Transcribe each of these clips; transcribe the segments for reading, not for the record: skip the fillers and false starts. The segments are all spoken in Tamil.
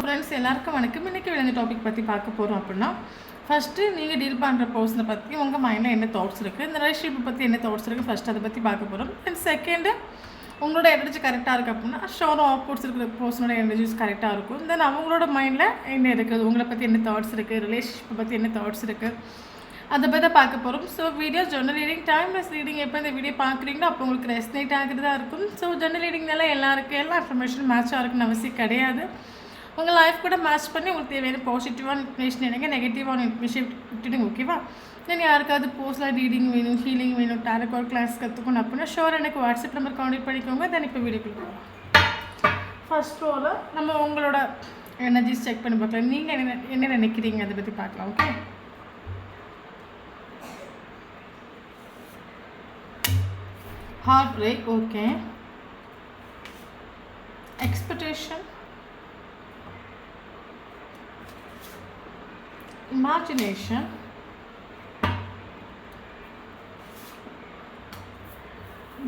ஃப்ரெண்ட்ஸ் எல்லாருக்கும் வணக்கம். இன்றைக்கி இந்த டாபிக் பற்றி பார்க்க போகிறோம் அப்படின்னா, ஃபஸ்ட்டு நீங்கள் டீல் பண்ணுற பர்சனை பற்றி உங்கள் மைண்டில் என்ன தாட்ஸ் இருக்குது, இந்த ரிலேஷன்ஷிப்பை பற்றி என்ன தாட்ஸ் இருக்குது, ஃபஸ்ட்டு அதை பற்றி பார்க்க போகிறோம். அண்ட் செகண்டு, உங்களோட எனர்ஜி கரெக்டாக இருக்குது அப்படின்னா ஷோர் ஆப்போசிட்ஸ் இருக்கிற பர்சனோட எனர்ஜிஸ் கரெக்டாக இருக்கும். தென் அவங்களோட மைண்டில் என்ன இருக்குது, உங்களை பற்றி என்ன தாட்ஸ் இருக்குது, ரிலேஷன்ஷிப்பை பற்றி என்ன தாட்ஸ் இருக்குது, அதை பற்றி தான் பார்க்க போகிறோம். So video journal reading, timeless reading எப்போ இந்த வீடியோ பார்க்குறீங்களோ அப்போ உங்களுக்கு ரெஸ்னேட் ஆகிறதா இருக்கும். ஸோ ஜெர்னல் ரீடிங்னால எல்லாருக்கும் எல்லா இன்ஃபர்மேஷன் மேட்சாக இருக்குன்னு அவசியம் கிடையாது. உங்கள் லைஃப் கூட மேட்ச் பண்ணி உங்களுக்கு தேவையான பாசிட்டிவான இன்ஃபர்மேஷன் எனக்கு நெகட்டிவான இன்ஃபர்மேஷன் விட்டுடுங்க. ஓகேவா? தென் யாருக்காவது போஸ்டில் ரீடிங் வேணும், ஹீலிங் வேணும், டேரக்ட் கிளாஸ் கற்றுக்கணும் அப்படின்னா ஷோர் எனக்கு வாட்ஸ்அப் நம்பர் கான்டெக்ட் பண்ணிக்கோங்க. தென் இப்போ வீடியோ கொடுக்கலாம். ஃபர்ஸ்ட் ரோவில் நம்ம உங்களோட எனர்ஜிஸ் செக் பண்ணி பார்க்கலாம். நீங்கள் என்ன நினைக்கிறீங்க அதை பற்றி பார்க்கலாம். Okay, heartbreak, okay. Expectation, imagination,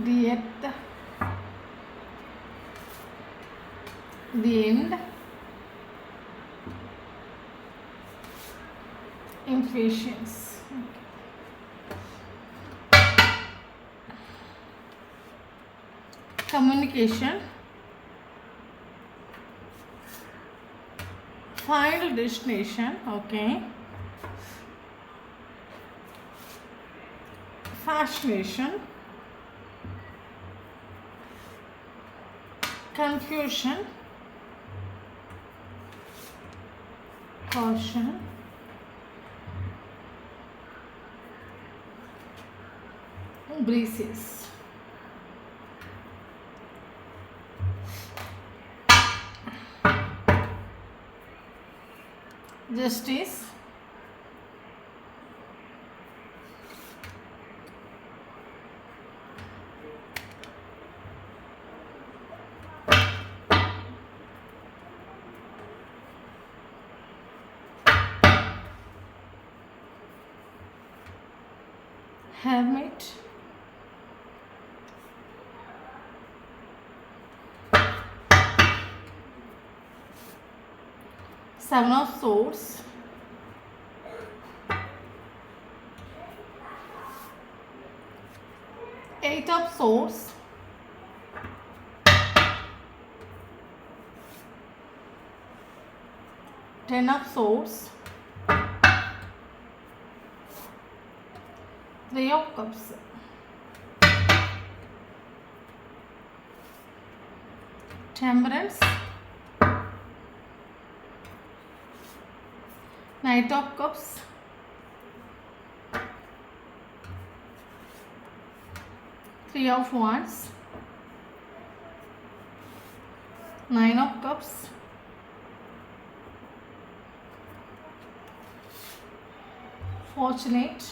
the earth, the end, impatience. Communication, final destination, okay. Fascination, confusion, caution, breezes. Justice, Hermit, Seven of Swords, Eight of Swords, Ten of Swords, Three of Cups, Temperance, Knight of Cups, Three of Wands, Nine of Cups, Fortunate,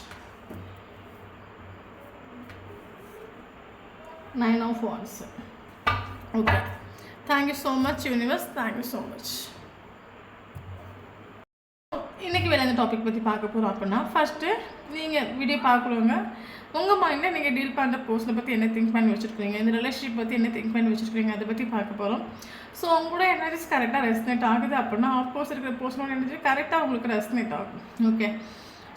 Nine of Wands. Okay, thank you so much universe, thank you so much. இன்றைக்கி வேலை இந்த டாபிக் பற்றி பார்க்க போகிறோம் அப்படின்னா, ஃபஸ்ட்டு நீங்கள் வீடியோ பார்க்குறவங்க உங்கள் மைண்டில் நீங்கள் டீல் பண்ணுற பர்சனை பற்றி என்ன திங்க் பண்ணி வச்சுருக்கீங்க, இந்த ரிலேஷன்ஷிப் பற்றி என்ன திங்க் பண்ணி வச்சுருக்கீங்க அதை பற்றி பார்க்க போகிறோம். ஸோ உங்களோட எனர்ஜிஸ் கரெக்டாக ரெஸ்னேட் ஆகுது அப்படின்னா ஆப்போசிட் இருக்கிற பர்சனோட எனர்ஜி கரெக்டாக உங்களுக்கு ரெஸ்னேட் ஆகும். Okay,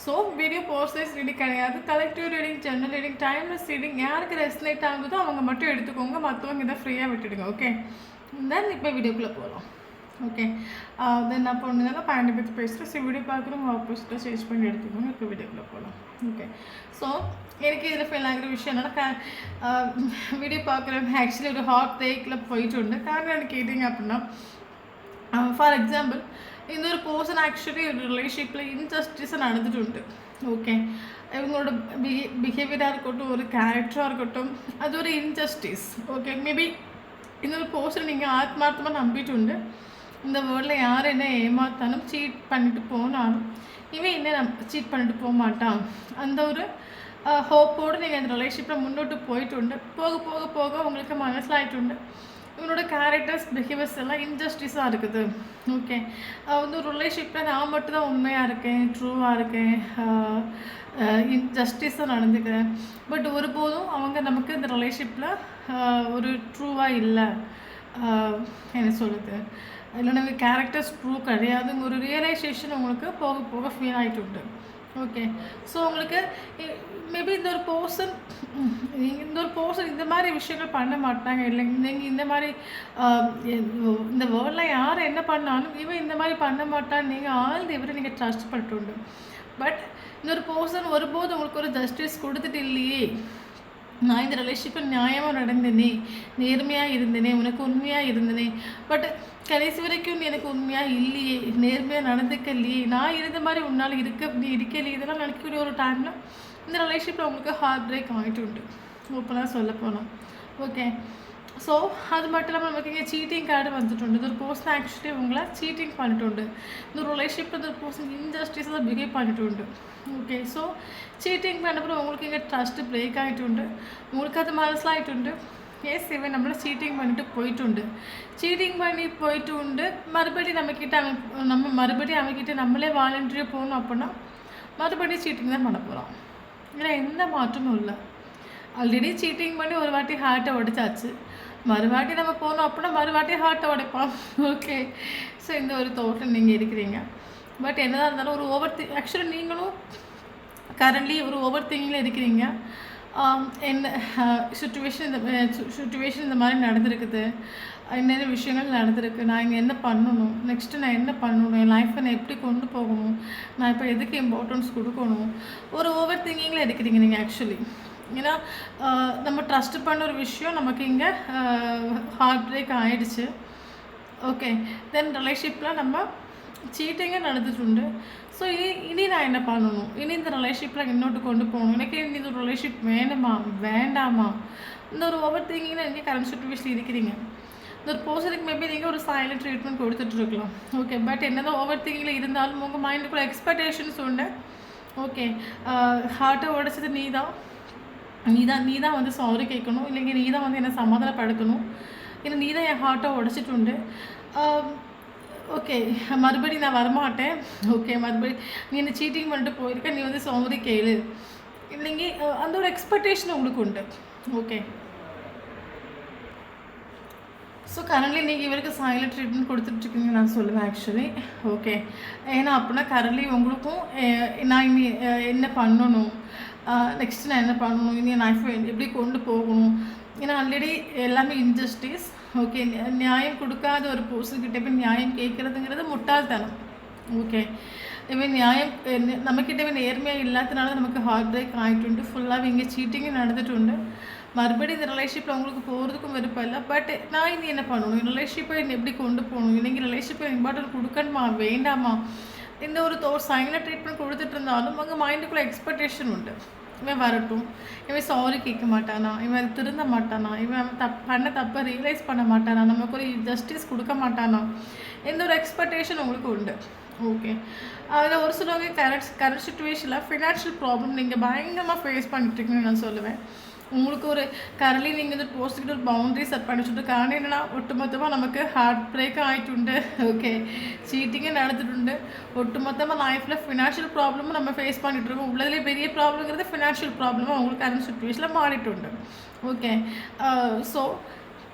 so video personalise reading கிடையாது, collective reading, general reading, timeless reading. யாருக்கு ரெஸ்னேட் ஆகுதோ அவங்க மட்டும் எடுத்துக்கோங்க, மற்றவங்க இதை ஃப்ரீயாக விட்டுடுங்க. ஓகே, தென் இப்போ வீடியோக்குள்ளே போகலாம். ஓகே, தென் அப்போ ஒன்றுனால பயணி பற்றி பேசுகிறேன். ஸோ வீடியோ பார்க்குறவங்க ஆப்போசிட்டாக சேஞ்ச் பண்ணி எடுத்துக்கோங்க. இப்போ வீடியோக்குள்ளே போகலாம். ஓகே, ஸோ எனக்கு இதில் ஃபீல் ஆகிற விஷயம் என்னென்னா, வீடியோ பார்க்குறவங்க ஆக்சுவலி ஒரு ஹார்ட் பிரேக்கில் போயிட்டு உண்டு. காரணம் எனக்கு கேட்டிங்க அப்படின்னா, ஃபார் எக்ஸாம்பிள் இந்த ஒரு பர்சன் ஆக்சுவலி ஒரு ரிலேஷன்ஷிப்பில் இன்ஜஸ்டிஸாக நடந்துட்டு உண்டு. ஓகே, இவங்களோட பிஹேவியராக இருக்கட்டும், ஒரு கேரக்டராக இருக்கட்டும், அது ஒரு இன்ஜஸ்டிஸ். ஓகே, மேபி இந்த ஒரு பர்சன் நீங்கள் ஆத்மார்த்தமாக நம்பிட்டு உண்டு. இந்த வேர்ல்டில் யார் என்ன ஏமாத்தாலும் சீட் பண்ணிட்டு போனாலும் இவன் என்ன சீட் பண்ணிட்டு போக மாட்டான், அந்த ஒரு ஹோப்போடு நீங்கள் அந்த ரிலேஷன்ஷிப்பில் முன்னோட்டு போயிட்டு உண்டு. போக போக போக உங்களுக்கு மனசிலாகிட்டு உண்டு இவனோட கேரக்டர்ஸ் பிஹேவியர்ஸ் எல்லாம் இன்ஜஸ்டிஸாக இருக்குது. ஓகே, வந்து ஒரு ரிலேஷன்ஷிப்பில் நான் மட்டும் தான் உண்மையாக இருக்கேன், ட்ரூவாக இருக்கேன், ஜஸ்டிஸாக நடந்துக்கிறேன். பட் ஒருபோதும் அவங்க நமக்கு இந்த ரிலேஷன்ஷிப்பில் ஒரு ட்ரூவாக இல்லை, என்ன சொல்லுது, இல்லை நம்ம கேரக்டர்ஸ் ட்ரூ கிடையாதுங்க ஒரு ரியலைசேஷன் உங்களுக்கு போக போக ஃபீல் ஆகிட்டு உண்டு. ஓகே. ஸோ உங்களுக்கு மேபி இந்த ஒரு பர்சன் இந்த மாதிரி விஷயங்கள் பண்ண மாட்டாங்க. இல்லை நீங்கள் இந்த மாதிரி இந்த வேர்ல்டில் யார் என்ன பண்ணாலும் இவன் இந்த மாதிரி பண்ண மாட்டான்னு நீங்கள் ஆழ்ந்து இவரை நீங்கள் ட்ரஸ்ட் பண்ணிட்டு உண்டு. பட் இந்த ஒரு பர்சன் ஒருபோது உங்களுக்கு ஒரு ஜஸ்டிஸ் கொடுத்துட்டு இல்லையே, நான் இந்த ரிலேஷன்ஷிப்பில் நியாயமாக நடந்தேனே, நேர்மையாக இருந்தேனே, உனக்கு உண்மையாக இருந்தேனே, பட் கடைசி வரைக்கும் நீ எனக்கு உண்மையாக இல்லையே, நேர்மையாக நடந்துக்கலையே, நான் இருந்த மாதிரி உன்னால் நீ இருக்கலையே, இதெல்லாம் நினைக்கக்கூடிய ஒரு டைமில் இந்த ரிலேஷன்ஷிப்பில் உங்களுக்கு ஹார்ட் பிரேக் ஆகிட்டு உண்டு ஓப்பனாக சொல்ல போனால். ஓகே. ஸோ அது மட்டும் இல்லாமல் நமக்கு இங்கே சீட்டிங் கார்டு வந்துட்டு இது ஒரு பர்சன் ஆக்சுவலி உங்களை சீட்டிங் பண்ணிட்டு உண்டு. இந்த ஒரு ரிலேஷன்ஷிப்பில் இந்த ஒரு பர்சன் இன்ஜஸ்டிஸாக பிஹேவ் பண்ணிட்டு உண்டு. ஓகே. ஸோ சீட்டிங் பண்ணப்போ உங்களுக்கு இங்கே ட்ரஸ்ட்டு பிரேக் ஆகிட்டு உண்டு. உங்களுக்கு அது மனசிலாகிட்டு உண்டு. எஸ் இவன் நம்மளை சீட்டிங் பண்ணிட்டு போயிட்டு சீட்டிங் பண்ணி போயிட்டு உண்டு. மறுபடியும் மறுபடியும் அவன்கிட்ட நம்மளே வாலண்டரியாக போகணும் அப்படின்னா மறுபடியும் சீட்டிங் தான் பண்ண போகிறோம். இதில் எந்த மாற்றமும் இல்லை. ஆல்ரெடி சீட்டிங் பண்ணி ஒரு வாட்டி ஹார்ட்டை உடைச்சாச்சு, மறுவாட்டி நம்ம போனோம் அப்படின்னா மறுவாட்டி ஹார்ட்டை உடைப்போம். ஓகே. ஸோ இந்த ஒரு தோட்டம் நீங்கள் இருக்கிறீங்க. பட் என்னதான் இருந்தாலும் ஒரு ஆக்சுவலி நீங்களும் கரண்ட்லி ஒரு ஓவர் திங்கிங்கில் இருக்கிறீங்க. என்ன சுச்சுவேஷன் இந்த மாதிரி நடந்திருக்குது, என்னென்ன விஷயங்கள் நடந்திருக்கு, நான் இங்கே என்ன பண்ணணும், நெக்ஸ்ட்டு நான் என்ன பண்ணணும், என் லைஃப்பை நான் எப்படி கொண்டு போகணும், நான் இப்போ எதுக்கு இம்பார்ட்டன்ஸ் கொடுக்கணும், ஒரு ஓவர் திங்கிங்கில் இருக்கிறீங்க நீங்கள் ஆக்சுவலி. ஏன்னா நம்ம ட்ரஸ்ட் பண்ண ஒரு விஷயம் நமக்கு இங்கே ஹார்ட் பிரேக் ஆகிடுச்சு. ஓகே. தென் ரிலேஷன்ஷிப்பில் நம்ம சீட்டிங்கே நடந்துட்டு. ஸோ இனி நான் என்ன பண்ணணும், இனி இந்த ரிலேஷன்ஷிப்பில் இன்னொட்டு கொண்டு போகணும், எனக்கு இந்த ஒரு ரிலேஷன்ஷிப் வேணுமா வேண்டாமா, இந்த ஒரு ஓவர் திங்கிங்கில் நீங்கள் கரண்ட் சுச்சுவேஷன் இருக்கிறீங்க. இந்த ஒரு பர்சனுக்கு மேபி நீங்கள் ஒரு சைலண்ட் ட்ரீட்மெண்ட் கொடுத்துட்ருக்கலாம். ஓகே. பட் என்னதான் ஓவர் திங்கிங்கில் இருந்தாலும் உங்கள் மைண்டுக்குள்ள எக்ஸ்பெக்டேஷன்ஸ் உண்டு. ஓகே. ஹார்ட்டை உடைச்சது நீ தான் வந்து சாரி கேட்கணும், இல்லைங்க நீ தான் வந்து என்னை சமாதானப்படுத்தணும், ஏன்னா நீ தான் என் ஹார்ட்டை உடைச்சிட்டு. ஓகே. மறுபடியும் நான் வரமாட்டேன். ஓகே. மறுபடியும் நீ என்ன சீட்டிங் பண்ணிட்டு போயிருக்க, நீ வந்து சாரி கேளு, இல்லைங்க அந்த ஒரு எக்ஸ்பெக்டேஷன் உங்களுக்கு உண்டு. ஓகே. ஸோ கரண்ட்லி நீங்கள் இவருக்கு சைலண்ட் ட்ரீட்மெண்ட் கொடுத்துட்ருக்கீங்க நான் சொல்லுவேன் ஆக்சுவலி. ஓகே. ஏன்னா அப்படின்னா கரண்ட்லி உங்களுக்கும் நான் இனி என்ன பண்ணணும், நெக்ஸ்ட்டு நான் என்ன பண்ணணும், இனி லைஃப்பை எப்படி கொண்டு போகணும், ஏன்னா ஆல்ரெடி எல்லாமே இன்ஜஸ்டிஸ். ஓகே. நியாயம் கொடுக்காத ஒரு பர்சன்கிட்ட போய் நியாயம் கேட்குறதுங்கிறது முட்டாள்தனம். ஓகே. இவன் நியாயம் நம்மக்கிட்ட நேர்மையாக இல்லாதனால நமக்கு ஹார்ட் பிரேக் ஆகிட்டு ஃபுல்லாக இங்கே சீட்டிங்கும் நடந்துட்டு மறுபடியும் இந்த ரிலேஷன்ஷிப்பில் உங்களுக்கு போகிறதுக்கும் விருப்பம் இல்லை. பட் நான் இனி என்ன பண்ணணும், ரிலேஷன்ஷிப்பை எப்படி கொண்டு போகணும், இன்றைக்கி ரிலேஷன்ஷிப்பை இம்பார்ட்டன்ட் கொடுக்கணுமா வேண்டாமா, இந்த ஒரு சைலண்ட் ட்ரீட்மெண்ட் கொடுத்துட்டு இருந்தாலும் உங்கள் மைண்டுக்குள்ளே எக்ஸ்பெக்டேஷன் உண்டு. இவன் வரட்டும், இவன் சாரி கேட்க மாட்டானா, இவன் திருந்த மாட்டானா, இவன் பண்ண தப்பை ரியலைஸ் பண்ண மாட்டானா, நமக்கு ஒரு ஜஸ்டிஸ் கொடுக்க மாட்டானா, எந்த ஒரு எக்ஸ்பெக்டேஷன் உங்களுக்கு உண்டு. ஓகே. அதில் ஒரு சிலவங்க கரண்ட் சுச்சுவேஷனில் ஃபினான்ஷியல் ப்ராப்ளம் நீங்கள் பயங்கரமாக ஃபேஸ் பண்ணிட்டுருக்கீங்கன்னு நான் சொல்லுவேன். உங்களுக்கு ஒரு கரண்ட்லி நீங்கள் வந்து போஸ்ட்டுக்கிட்ட ஒரு பவுண்டரி செட் பண்ணி வச்சுட்டு, காரணம் என்னென்னா ஒட்டுமொத்தமாக நமக்கு ஹார்ட் பிரேக் ஆகிட்டு. ஓகே. சீட்டிங்கே நடந்துட்டு ஒட்டுமொத்தமாக லைஃப்பில் ஃபினான்ஷியல் ப்ராப்ளமும் நம்ம ஃபேஸ் பண்ணிகிட்ருக்கோம். உள்ளதுலேயே பெரிய ப்ராப்ளம்ங்கிறது ஃபினான்ஷியல் ப்ராப்ளமாக உங்களுக்கு கரண்ட் சுச்சுவேஷனில் மாறிட்டு. ஓகே. ஸோ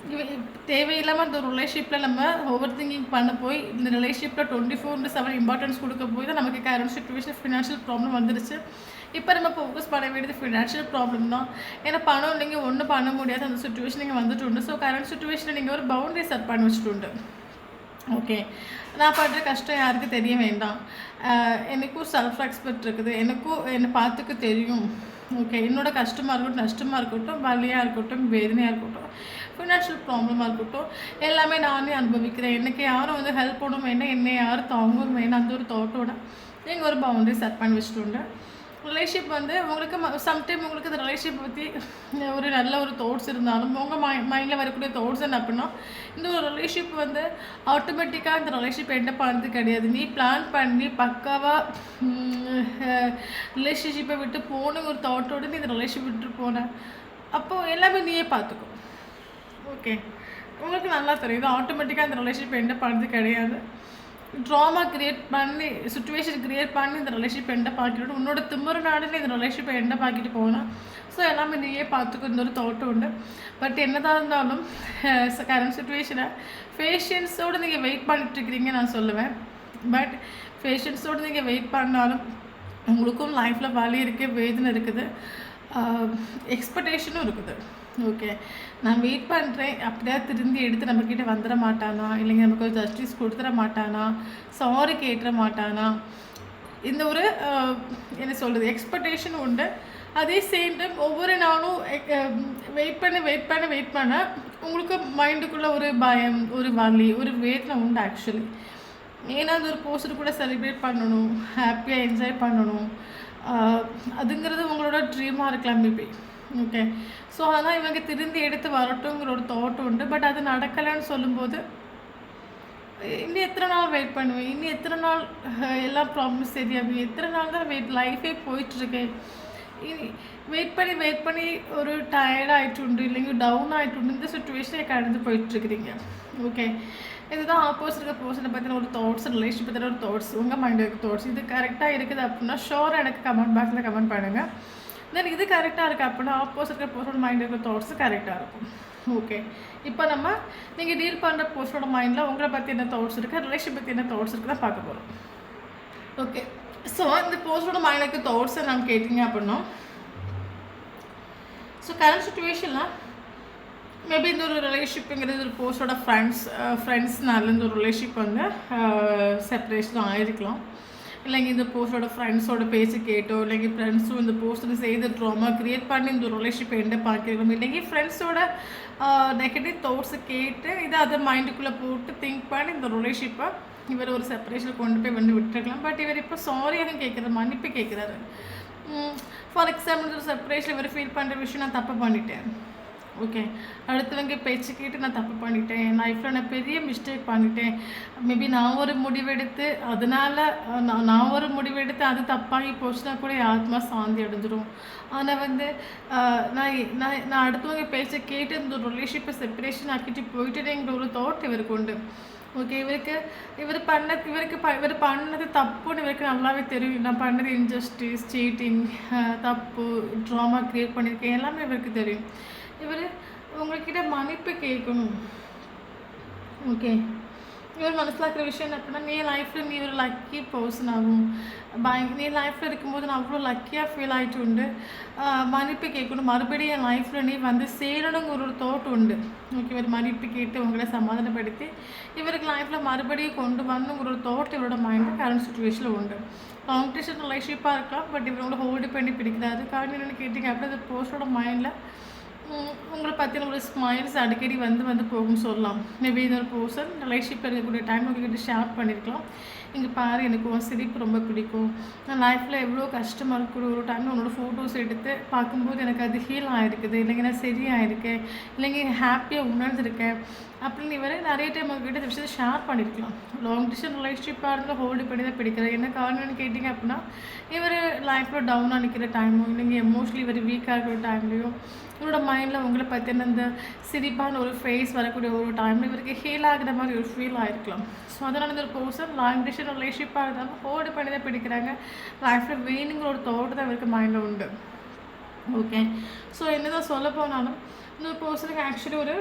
தேவையில்லாமல் இந்த ஒரு ரிலேஷன்ஷிப்பில் நம்ம ஓவர் திங்கிங் பண்ண போய் இந்த ரிலேஷன்ஷிப்பில் 24/7 இம்பார்ட்டன்ஸ் கொடுக்க போய் தான் நமக்கு கரண்ட் சுச்சுவேஷன் ஃபினான்ஷியல் ப்ராப்ளம் வந்துருச்சு. இப்போ நம்ம ஃபோக்கஸ் பண்ண வேண்டியது ஃபினான்ஷியல் ப்ராப்ளம் தான். ஏன்னா பணம் நீங்கள் ஒன்றும் பண்ண முடியாது, அந்த சுச்சுவேஷன் நீங்கள் வந்துட்டு. ஸோ கரண்ட் சுச்சுவேஷனில் நீங்கள் ஒரு பவுண்டரி செட் பண்ணி வச்சுட்டு. ஓகே. நான் படுற கஷ்டம் யாருக்கும் தெரிய வேண்டாம், எனக்கும் செல்ஃப் ரெஸ்பெக்ட் இருக்குது, எனக்கும் என்னை பார்த்துக்க தெரியும். ஓகே. என்னோடய கஷ்டமாக இருக்கட்டும், நஷ்டமாக இருக்கட்டும், வலியாக இருக்கட்டும், வேதனையாக இருக்கட்டும், ஃபினான்ஷியல் ப்ராப்ளமாக இருக்கட்டும், எல்லாமே நானே அனுபவிக்கிறேன், எனக்கு யாரும் வந்து ஹெல்ப் பண்ணவும் வேண்டாம், என்னை யாரும் தாங்கவும் வேண்டாம், அந்த ஒரு தாட்டோட நீங்கள் ஒரு பவுண்டரி செட் பண்ணி வச்சுட்டு. ரிலேஷன்ஷிப் வந்து உங்களுக்கு சம்டைம் உங்களுக்கு இந்த ரிலேஷன்ஷிப் பற்றி ஒரு நல்ல ஒரு தாட்ஸ் இருந்தாலும் உங்கள் மைண்டில் வரக்கூடிய தாட்ஸ் என்ன அப்படின்னா, இந்த ஒரு ரிலேஷன்ஷிப் வந்து ஆட்டோமேட்டிக்காக இந்த ரிலேஷன்ஷிப் எண்ட் பண்ணுறது கிடையாது. நீ பிளான் பண்ணி பக்காவாக ரிலேஷன்ஷிப்பை விட்டு போகணும் ஒரு தாட்டோடு நீ இந்த ரிலேஷன்ஷிப் விட்டு போன அப்போது எல்லாமே நீயே பார்த்துக்கோ. ஓகே. உங்களுக்கு நல்லா தெரியும், இது ஆட்டோமேட்டிக்காக இந்த ரிலேஷன்ஷிப் எண்ட் பண்ணுறது கிடையாது. ட்ராமா க்ரியேட் பண்ணி சுச்சுவேஷன் க்ரியேட் பண்ணி இந்த ரிலேஷன்ஷிப் எண்டை பார்க்கிட்டு உன்னோட திமுறை நாடுன்னு இந்த ரிலேஷன்ஷிப்பை எண்டை பார்க்கிட்டு போனால் ஸோ எல்லாமே நீயே பார்த்துக்கும் இந்த ஒரு தாட்டும் உண்டு. பட் என்னதான் இருந்தாலும் கரண்ட் சுச்சுவேஷனை பேஷன்ஸோடு நீங்கள் வெயிட் பண்ணிட்டுருக்கிறீங்க நான் சொல்லுவேன். பட் பேஷன்ஸோடு நீங்கள் வெயிட் பண்ணாலும் உங்களுக்கும் லைஃப்பில் வலி இருக்குது, வேதனை இருக்குது, எக்ஸ்பெக்டேஷனும் இருக்குது. ஓகே, நான் வெயிட் பண்ணுறேன், அப்படியே திரும்பி எடுத்து நம்மக்கிட்ட வந்துட மாட்டானா, இல்லைங்க நமக்கு ஒரு ஜஸ்டிஸ் கொடுத்துட மாட்டானா, சாரி கேட்டுற மாட்டானா, இந்த ஒரு என்ன சொல்கிறது எக்ஸ்பெக்டேஷன் உண்டு. அதே சேம் டைம் ஒவ்வொரு நாளும் வெயிட் பண்ண உங்களுக்கு மைண்டுக்குள்ளே ஒரு பயம், ஒரு வலி, ஒரு வேதனை உண்டு ஆக்சுவலி. ஏன்னா அது ஒரு போஸ்டர் கூட செலிப்ரேட் பண்ணணும், ஹாப்பியாக என்ஜாய் பண்ணணும், அதுங்கிறது உங்களோட ட்ரீமாக இருக்கலாம் மேபி. ஓகே, ஸோ ஆனால் இவங்க திரும்பி எடுத்து வரட்டுங்கிற ஒரு தாட் உண்டு. பட் அது நடக்கலைன்னு சொல்லும்போது இன்னும் எத்தனை நாள் வெயிட் பண்ணுவேன், இன்னும் எத்தனை நாள் எல்லா ப்ராப்ளம்ஸ் சரியாகும், எத்தனை நாள் தான் லைஃபே போயிட்டுருக்கேன். வெயிட் பண்ணி ஒரு டயர்ட் ஆகிட்டுண்டு, இல்லைங்க டவுன் ஆகிட்டுண்டு, இந்த சுச்சுவேஷனை கடந்து போயிட்டுருக்குறீங்க. ஓகே, இதுதான் ஆப்போசிட் பர்சனை பற்றின ஒரு தாட்ஸ், ரிலேஷன் பற்றின ஒரு தாட்ஸ், உங்கள் மைண்டில் இருக்க தாட்ஸ். இது கரெக்டாக இருக்குது அப்படின்னா ஷோராக எனக்கு கமெண்ட் பாக்ஸில் கமெண்ட் பண்ணுங்கள். தென் இது கரெக்டாக இருக்குது அப்படின்னா ஆப்போசிட் பர்சனோட மைண்டில் இருக்கிற தாட்ஸு கரெக்டாக இருக்கும். ஓகே, இப்போ நம்ம நீங்கள் டீல் பண்ணுற பர்சனோட மைண்டில் உங்களை பற்றி என்ன தாட்ஸ் இருக்குது, ரிலேஷன் பற்றி என்ன தாட்ஸ் இருக்குது தான் பார்க்க போகிறோம். ஓகே, ஸோ இந்த பர்சனோட மைண்டுக்கு தாட்ஸை நான் கேட்டிங்க அப்படின்னா, ஸோ கரண்ட் சுச்சுவேஷனில் மேபி இந்த ஒரு ரிலேஷன்ஷிப்புங்கிறது ஒரு போஸ்டோட ஃப்ரெண்ட்ஸ்னால இந்த ஒரு ரிலேஷன்ஷிப் வந்து செப்பரேஷன் ஆகிருக்கலாம். இல்லைங்க இந்த போஸ்டோட ஃப்ரெண்ட்ஸோட பேச்சு கேட்டோ, இல்லைங்க ஃப்ரெண்ட்ஸும் இந்த போஸ்ட்டு செய்த ட்ராமா க்ரியேட் பண்ணி இந்த ஒரு ரிலேஷன்ஷிப்பை எண்டை பார்க்கலாம். இல்லைங்க ஃப்ரெண்ட்ஸோட நெகட்டிவ் தாட்ஸை கேட்டு இதை அதை மைண்டுக்குள்ளே போட்டு திங்க் பண்ணி இந்த ரிலேஷன்ஷிப்பை இவர் ஒரு செப்பரேஷனில் கொண்டு போய் வந்து விட்டுருக்கலாம். பட் இவர் இப்போ சாரியாக கேட்குறாரு, மன்னிப்பு கேட்குறாரு. ஃபார் எக்ஸாம்பிள் ஒரு செப்பரேஷன் இவர் ஃபீல் பண்ணுற விஷயம், நான் தப்பு பண்ணிட்டேன். ஓகே, அடுத்தவங்க பேச்சு கேட்டு நான் தப்பு பண்ணிட்டேன், என் லைஃப்பில் நான் பெரிய மிஸ்டேக் பண்ணிட்டேன். மேபி நான் ஒரு முடிவெடுத்து அதனால் நான் ஒரு முடிவெடுத்து அது தப்பாகி போச்சுன்னா கூட என் ஆத்மா சாந்தி அடைஞ்சிடும். ஆனால் வந்து நான் அடுத்தவங்க பேச்சை கேட்டு இந்த ஒரு ரிலேஷன்ஷிப்பை செப்பரேஷன் ஆக்கிட்டு போயிட்டேங்கிற ஒரு தாட் இவருக்கு உண்டு. ஓகே, இவர் பண்ணது தப்புன்னு இவருக்கு நல்லாவே தெரியும். நான் பண்ணது இன்ஜஸ்டிஸ், சீட்டிங், தப்பு, ட்ராமா க்ரியேட் பண்ணியிருக்கேன், எல்லாமே இவருக்கு தெரியும். இவர் உங்கள்கிட்ட மன்னிப்பு கேட்கணும். ஓகே, இவர் மனசில் இருக்கிற விஷயம் என்ன அப்படின்னா, நீ லைஃப்பில் நீ ஒரு லக்கி பர்சன் ஆகும், நீ லைஃப்பில் இருக்கும்போது நான் அவ்வளோ லக்கியாக ஃபீல் ஆகிட்டு உண்டு, மன்னிப்பு கேட்கணும், மறுபடியும் என் லைஃப்பில் நீ வந்து சேரணுங்கிற ஒரு தாட் உண்டு. ஓகே, இவர் மன்னிப்பு கேட்டு உங்களை சமாதானப்படுத்தி இவருக்கு லைஃப்பில் மறுபடியும் கொண்டு வரணுங்கிற ஒரு தாட் இவரோட மைண்டில் கரண்ட் சுச்சுவேஷனில் உண்டு. லாங் டிஸ்டன்ஸ் ரிலேஷன்ஷிப்பாக இருக்கலாம், பட் இவர் உங்களை ஹோல்டு பண்ணி பிடிக்கிறாரு. காரணம் என்னென்னு கேட்டிங்க அப்படின்னா, அந்த போஸ்டோட மைண்டில் உங்களை பற்றின ஒரு ஸ்மைல்ஸ் அடிக்கடி வந்து போகும்னு சொல்லலாம். மேபி இந்த ஒரு பர்சன் ரிலேஷன்ஷிப் இருக்கக்கூடிய டைம் உங்ககிட்ட ஷேர் பண்ணியிருக்கலாம். இங்கே பாரு, எனக்கு உன் சிரிப்பு ரொம்ப பிடிக்கும், நான் லைஃப்பில் எவ்வளோ கஷ்டமாக இருக்கிற ஒரு டைமில் உன்னோட ஃபோட்டோஸ் எடுத்து பார்க்கும்போது எனக்கு அது ஹீல் ஆகிருக்குது, இல்லைங்க நான் சரியாயிருக்கேன், இல்லைங்க ஹாப்பியாக உணர்ந்துருக்கேன் அப்படின்னு இவரை நிறைய டைம் உங்ககிட்ட இந்த விஷயத்தை ஷேர் பண்ணியிருக்கலாம். லாங் டிஸ்டன்ஸ் ரிலேஷன்ஷிப்பாக இருந்தால் ஹோல்டு பண்ணி தான் பிடிக்கிறேன். என்ன காரணம்னு கேட்டிங்க அப்படின்னா, இவர் லைஃப்பில் டவுனாக நிற்கிற டைமோ, இல்லைங்க எமோஷ்னலி இவர் வீக்காக இருக்கிற டைம்லையும் இவரோட மைண்டில் உங்களை பற்றின இந்த சிரிப்பான ஒரு ஃபேஸ் வரக்கூடிய ஒரு டைமில் இவருக்கு ஹீல் ஆகிற மாதிரி ஒரு ஃபீல் ஆகிருக்கலாம். ஸோ அதனால் இந்த ஒரு பர்சன் லாங் டிஸ்டன்ஸ் ரிலேஷன்ஷிப்பாக இருந்தாலும் ஹோல்டு பண்ணி தான் பிடிக்கிறாங்க. லைஃப்பில் வேணுங்கிற ஒரு தாட் தான் இவருக்கு மைண்டில் உண்டு. ஓகே, ஸோ என்ன தான் சொல்ல போனாலும் இந்த ஒரு பர்சனுக்கு ஆக்சுவலி ஒரு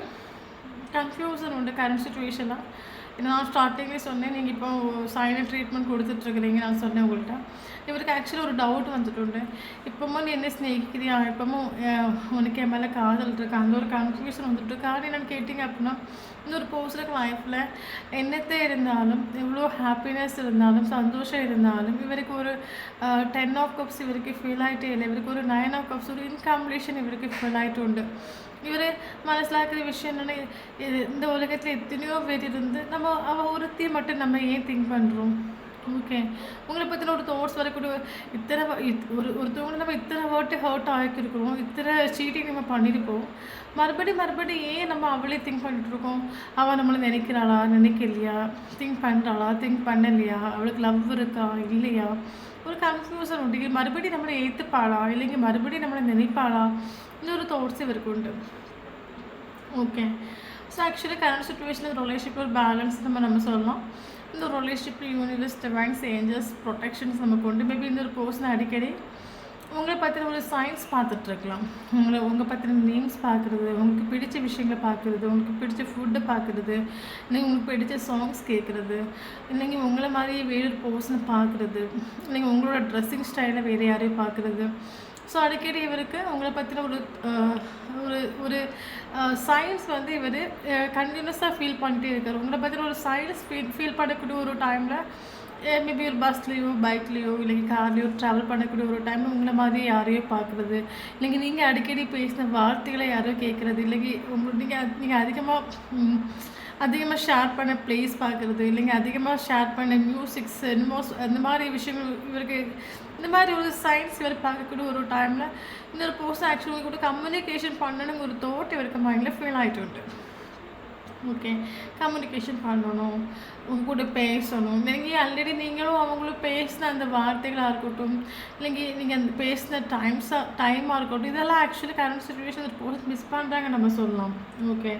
கன்ஃபியூஷன் உண்டு கரண்ட் சுச்சுவேஷனில். நான் ஸ்டார்டிங்லேயே சொன்னேன், நீங்கள் இப்போ சைலண்ட் ட்ரீட்மெண்ட் கொடுத்துட்ருக்குறீங்க நான் சொன்னேன் உங்கள்கிட்ட. இவருக்கு ஆக்சுவலி ஒரு டவுட் வந்துட்டு, இப்போவும் நீ என்ன ஸ்நேகிக்கிறியா, இப்போவும் உனக்கு என் மேலே காதல் இருக்கு, அந்த ஒரு கன்ஃபியூஷன் வந்துட்டு. காரணம் என்னென்னு கேட்டிங்க அப்படின்னா, இந்த ஒரு பர்சனுக்கு லைஃப்பில் என்னத்தை இருந்தாலும், எவ்வளோ ஹாப்பினஸ் இருந்தாலும், சந்தோஷம் இருந்தாலும், இவருக்கு ஒரு 10 ஆஃப் கப்ஸ் இவருக்கு ஃபீல் ஆகிட்டே இல்லை, இவருக்கு ஒரு 9 ஆஃப் கப்ஸ் ஒரு இன்கம்ப்ளீஷன் இவருக்கு ஃபீல் ஆகிட்டு உண்டு. இவர் மனசில் இருக்கிற விஷயம் என்னென்னா, இந்த உலகத்தில் எத்தனையோ பேர் இருந்து அவள் ஒருத்தி மட்டும் நம்ம ஏன் திங்க் பண்ணுறோம். ஓகே, உங்களை பற்றின ஒரு தாட்ஸ் வரக்கூடிய ஒருத்தவங்களை நம்ம இத்தனை வாட்டி ஹர்ட் ஆகிருக்கிறோம், இத்தனை சீட்டிங் நம்ம பண்ணியிருக்கோம், மறுபடியும் ஏன் நம்ம அவளே திங்க் பண்ணிட்டுருக்கோம். அவள் நம்மளை நினைக்கிறாளா, நினைக்கலையா, திங்க் பண்ணுறாளா, திங்க் பண்ணலையா, அவளுக்கு லவ் இருக்கா இல்லையா, ஒரு கன்ஃபியூஷன் உண்டு. மறுபடியும் நம்மளை ஏற்றுப்பாளா, இல்லைங்க மறுபடியும் நம்மளை நினைப்பாளா, இந்த ஒரு தாட்ஸ் இவருக்கு உண்டு. ஓகே, ஸோ ஆக்சுவலி கரண்ட் சுச்சுவேஷனில் ரிலேஷன்ஷிப் ஒரு பேலன்ஸ் நம்ம சொல்லலாம். இந்த ஒரு relationship universe, divines, angels, protections நமக்கு உண்டு. மேபி இந்த ஒரு பர்சன் அடிக்கடி உங்களை பற்றின ஒரு சயின்ஸ் பார்த்துட்ருக்கலாம். உங்கள் பற்றின நேம்ஸ் பார்க்குறது, உங்களுக்கு பிடிச்ச விஷயங்களை பார்க்குறது, உங்களுக்கு பிடிச்ச ஃபுட்டு பார்க்குறது, இல்லைங்க உங்களுக்கு பிடிச்ச சாங்ஸ் கேட்குறது, இல்லைங்க உங்களை மாதிரியே வேறு பர்சனை பார்க்குறது, இல்லைங்க உங்களோட ட்ரெஸ்ஸிங் ஸ்டைலை வேறு யாரையும் பார்க்குறது. ஸோ அடிக்கடி இவருக்கு உங்களை பற்றின ஒரு ஒரு ஒரு சயின்ஸ் வந்து இவர் கண்டினியூஸாக ஃபீல் பண்ணிகிட்டே இருக்கார். உங்களை பற்றின ஒரு சயின்ஸ் ஃபீல் பண்ணக்கூடிய ஒரு டைமில் மேபி ஒரு பஸ்லேயோ பைக்லேயோ இல்லைங்க கார்லேயோ ட்ராவல் பண்ணக்கூடிய ஒரு டைமில் உங்களை மாதிரி யாரையோ பார்க்குறது, இல்லைங்க நீங்கள் அடிக்கடி பேசின வார்த்தைகளை யாரோ கேட்குறது, இல்லைங்க நீங்கள் அதிகமாக ஷேர் பண்ண ப்ளேஸ் பார்க்குறது, இல்லைங்க அதிகமாக ஷேர் பண்ண மியூசிக்ஸ் அந்த மாதிரி விஷயங்கள் இவருக்கு இந்த மாதிரி ஒரு சயின்ஸ் இவர் பார்க்கக்கூடிய ஒரு டைமில் இன்னொரு பர்சன் ஆக்சுவலி கூட கம்யூனிகேஷன் பண்ணணுங்க ஒரு தாட் இவருக்கு மைண்டில் ஃபீல் ஆகிட்டு உண்டு. ஓகே, கம்யூனிகேஷன் பண்ணணும், உங்கள் கூட பேசணும். நீங்கள் ஆல்ரெடி நீங்களும் அவங்களும் பேசின அந்த வார்த்தைகளாக இருக்கட்டும், இல்லைங்க நீங்கள் அந்த பேசின டைமாக இருக்கட்டும், இதெல்லாம் ஆக்சுவலி கரண்ட் சுச்சுவேஷன் ஒரு பர்சன் மிஸ் பண்ணுறாங்க நம்ம சொல்லலாம். ஓகே,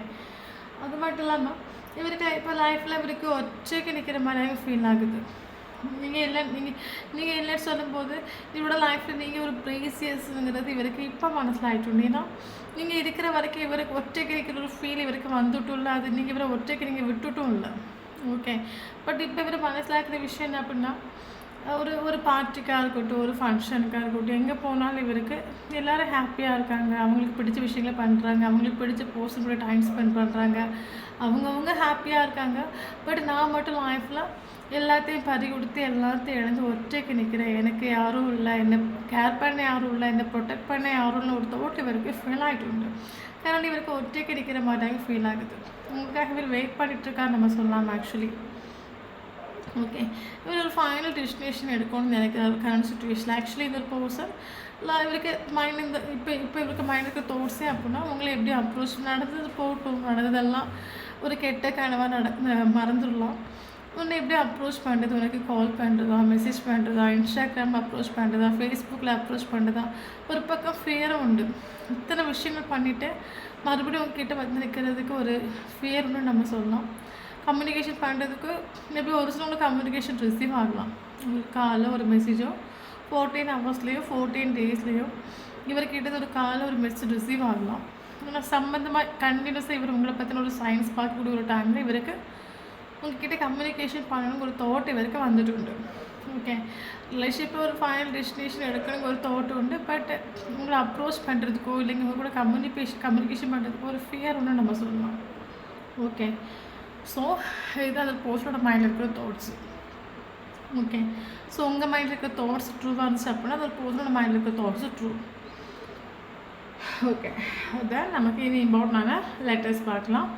அது மட்டும் இல்லாமல் இவருக்கு இப்போ லைஃப்பில் இவருக்கு ஒற்றைக்கு நிற்கிற மாதிரியாக ஃபீல் ஆகுது. நீங்கள் இல்லைன்னு சொல்லும்போது இவரோட லைஃப்பில் நீங்கள் ஒரு ப்ரீசியஸ்ங்கிறது இவருக்கு இப்போ மனசில் ஆகிட்டு. ஏன்னா நீங்கள் இருக்கிற வரைக்கும் இவருக்கு ஒற்றைக்கு இருக்கிற ஒரு ஃபீல் இவருக்கு வந்துட்டும் இல்லை, அது நீங்கள் இவரை ஒற்றைக்கு நீங்கள் விட்டுட்டும் இல்லை. ஓகே, பட் இப்போ இவர் மனசில் இருக்கிற விஷயம் என்ன அப்படின்னா ஒரு பார்ட்டிக்காக இருக்கட்டும், ஒரு ஃபங்க்ஷனுக்காக இருக்கட்டும், எங்கே போனாலும் இவருக்கு எல்லோரும் ஹாப்பியாக இருக்காங்க, அவங்களுக்கு பிடிச்ச விஷயங்களை பண்ணுறாங்க, அவங்களுக்கு பிடிச்ச பர்சன் கூட டைம் ஸ்பெண்ட் பண்ணுறாங்க, அவங்கவுங்க ஹாப்பியாக இருக்காங்க. பட் நான் மட்டும் லைஃப்பில் எல்லாத்தையும் பறி கொடுத்து எல்லாத்தையும் இழந்து ஒற்றைக்கு நிற்கிறேன், எனக்கு யாரும் இல்லை, என்னை கேர் பண்ண யாரும் இல்லை, என்னை ப்ரொடெக்ட் பண்ண யாரும் இல்லை, ஒரு தோட்டு இவருக்கு ஃபீல் ஆகிட்டு உண்டு. அதனால் இவருக்கு ஒற்றைக்கு நிற்கிற மாதிரி ஃபீல் ஆகுது. உங்களுக்காக இவர் வெயிட் பண்ணிகிட்ருக்காரு நம்ம சொல்லலாம் ஆக்சுவலி. ஓகே, இவர் ஒரு ஃபைனல் டெஸ்டினேஷன் எடுக்கணும்னு நினைக்கிறார் கரண்ட் சுச்சுவேஷன். ஆக்சுவலி இந்த ஒரு பர்சன் இவருக்கு மைண்ட் இப்போ இவருக்கு மைண்டுக்கு தோட்ஸே அப்படின்னா உங்களை எப்படி அப்ரோச் நடந்தது போட்டும், நடந்ததெல்லாம் ஒரு கெட்ட கனவாக மறந்துடலாம். உன்னை எப்படி அப்ரோச் பண்ணுறது, உனக்கு கால் பண்ணுறதா, மெசேஜ் பண்ணுறதா, இன்ஸ்டாகிராம் அப்ரோச் பண்ணுறதா, ஃபேஸ்புக்கில் அப்ரோச் பண்ணுறதா, ஒரு பக்கம் ஃபியரும் உண்டு. இத்தனை விஷயங்கள் பண்ணிவிட்டு மறுபடியும் உங்ககிட்ட வந்து நிற்கிறதுக்கு ஒரு ஃபியர் உண்டு நம்ம சொல்லலாம். கம்யூனிகேஷன் பண்ணுறதுக்கு மேபி ஒரு சிலவங்களுக்கு கம்யூனிகேஷன் ரிசீவ் ஆகலாம். உங்களுக்கு காலைல ஒரு மெசேஜோ 14 ஹவர்ஸ்லேயோ 14 டேஸ்லேயோ இவர்கிட்ட ஒரு காலைல ஒரு மெசேஜ் ரிசீவ் ஆகலாம். ஆனால் சம்மந்தமாக கண்டினியூஸாக இவர் உங்களை பற்றின ஒரு சயின்ஸ் பார்க்கக்கூடிய ஒரு டைமில் இவருக்கு உங்கள்கிட்ட கம்யூனிகேஷன் பண்ணணுங்க ஒரு தாட் இவருக்கு வந்துட்டு உண்டு. ஓகே, ரிலேஷன்ஷிப்பில் ஒரு ஃபைனல் டெஸ்டினேஷன் எடுக்கணுங்க ஒரு தாட் உண்டு. பட் உங்களை அப்ரோச் பண்ணுறதுக்கோ இல்லைங்க உங்கள் கூட கம்யூனிகேஷன் பண்ணுறதுக்கோ ஒரு ஃபியர் ஒன்று நம்ம சொல்லலாம். ஓகே, ஸோ இது அந்த பர்சனோட மைண்டில் இருக்கிற தாட்ஸு. ஓகே, ஸோ உங்கள் மைண்டில் இருக்கிற தாட்ஸ் ட்ரூவாக இருந்துச்சு அப்படின்னா அது ஒரு பர்சனோட மைண்டில் இருக்கிற தாட்ஸு ட்ரூ. ஓகே, அதான் நமக்கு இது இம்பார்ட்டண்டான லெட்டர்ஸ் பார்க்கலாம்.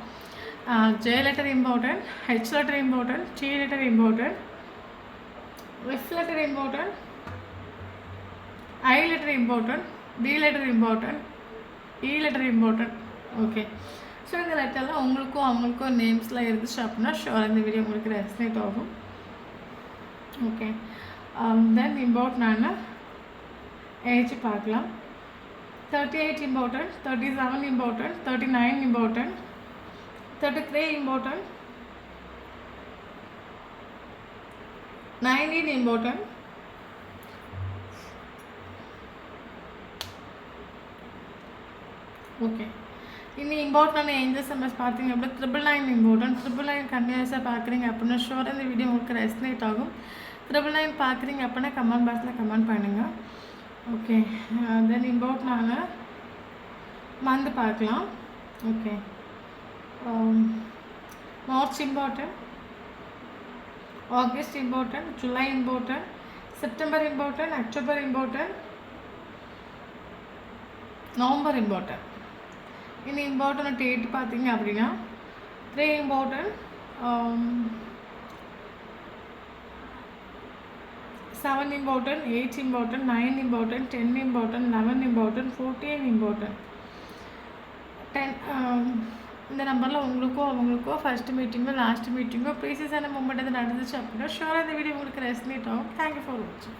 J letter important, H letter important, T letter important, F letter important, I letter important, D letter important, E letter important. Okay, so இந்த லெட்டரில் உங்களுக்கும் அவங்களுக்கும் நேம்ஸ்லாம் இருந்துச்சு அப்படின்னா ஷோர் இந்த வீடியோ உங்களுக்கு ரெஸ்னேட் ஆகும். ஓகே, தென் இம்பார்ட்டண்டான ஏஜ் பார்க்கலாம். 38 important, 37 important, 39 important, 33 important, 19 important, okay. இனி இம்பார்ட்டண்டான ஏஞ்சல்ஸ் நம்ம பார்த்தீங்க அப்படின்னா 999 இம்பார்ட்டன்ட். 999 கண்டினியூஸாக பார்க்குறீங்க அப்படின்னா ஷோர் இந்த வீடியோ உங்களுக்கு ரெஸ்னேட் ஆகும். 999 பார்க்குறீங்க அப்படின்னா கமெண்ட் பாக்ஸில் கமெண்ட் பண்ணுங்கள். ஓகே, தென் இம்பார்ட்டண்டான மந்த் பார்க்கலாம். Okay, March important, August important, July important, September important, October important, November important. இனி இம்பார்ட்டன்ட் டேட் பார்த்தீங்க அப்படின்னா 3 important, 7 important, 8 important, 9 important, 10 important, 11 important, 14 important. 10 இந்த நம்பரில் உங்களுக்கோ அவங்களுக்கோ ஃபஸ்ட்டு மீட்டிங்கோ லாஸ்ட் மீட்டிங்கோ ப்ரீசியஸான மூமெண்ட் எது நடந்துச்சு அப்படின்னா ஷோராக இந்த வீடியோ உங்களுக்கு ரெஸ்னேட் ஆகும். தேங்க்யூ ஃபார் வாட்சிங்.